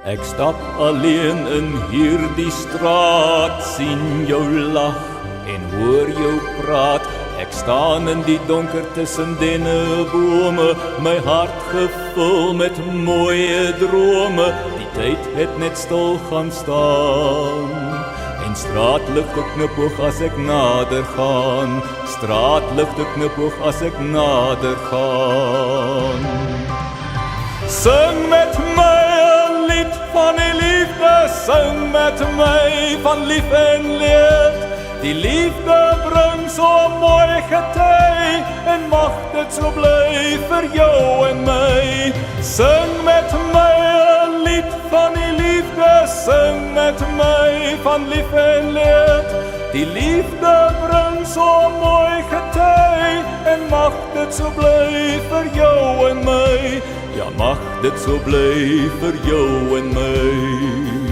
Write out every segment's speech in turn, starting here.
Ek stap alleen in hierdie straat, sien jou lag en hoor jou praat. Ek staan in die donker tussen dennebome, my hart gevul met mooie drome. Die tyd het net stil gaan staan en straatligte knipoog as ek nader gaan. Straatligte knipoog as ek nader gaan. Sing met my 'n lied van die liefde, sing met my van lief en leed. Die liefde bring so mooi gety en mag dit so bly vir jou en my. Sing met my 'n lied van die liefde, sing met my van lief en leed. Die liefde bring so mooi gety en mag dit so bly vir jou en my. Ja, mag dit so bly vir jou en my.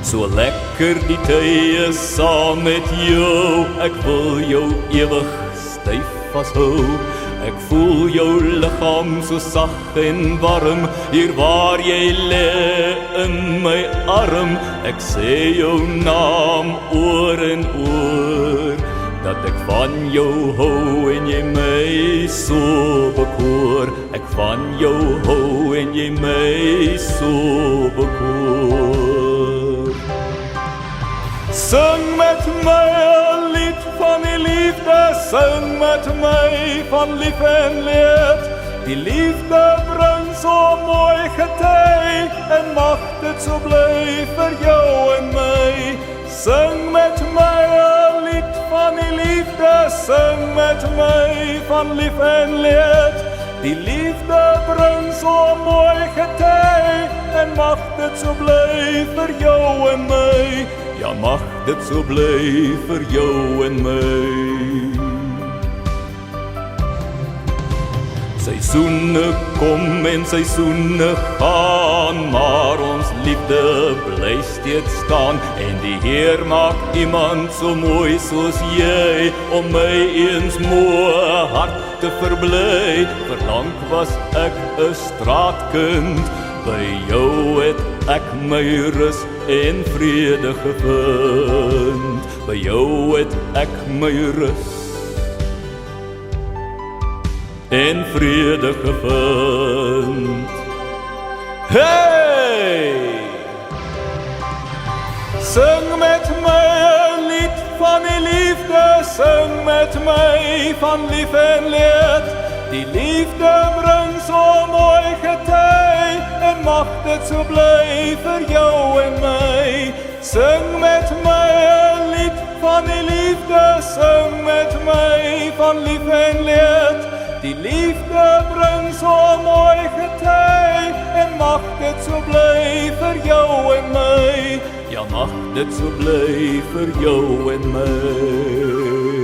So lekker die tye saam met jou, ek wil jou ewig styf vashou. Ek voel jou liggaam so sag en warm, hier waar jy lê in my arm. Ek sê jou naam oor en oor, dat ek van jou hou en jy my so bekoor. Ek van jou hou en jy my so bekoor. Sing met my 'n lied van die liefde, sing met my van lief en leed. Die liefde bring so mooi gety en mag dit so bly vir jou en my. Sing met my 'n lied van die liefde, sing met my van lief en leed. Die liefde bring so mooi gety en mag dit so bly vir jou en my. Ja, mag dit so bly vir jou en my. Seisoene kom en seisoene gaan, maar ons liefde bly steeds staan. En die Heer maak iemand so mooi soos jy, om my eens moe hart te verbly. Verlang was ek 'n straatkind, by jou het ek my rus en vrede gevind. By jou het ek my rus en vrede gevind. Hey! Sing met my 'n lied van die liefde, sing met my van lief en leed. Die liefde bring so mooi gety en mag dit so bly vir jou en my. Sing met my 'n lied van die liefde, sing met my van lief en leed. Die liefde bring so mooi gety en mag dit so bly vir jou en my. Ja, mag dit so bly vir jou en my.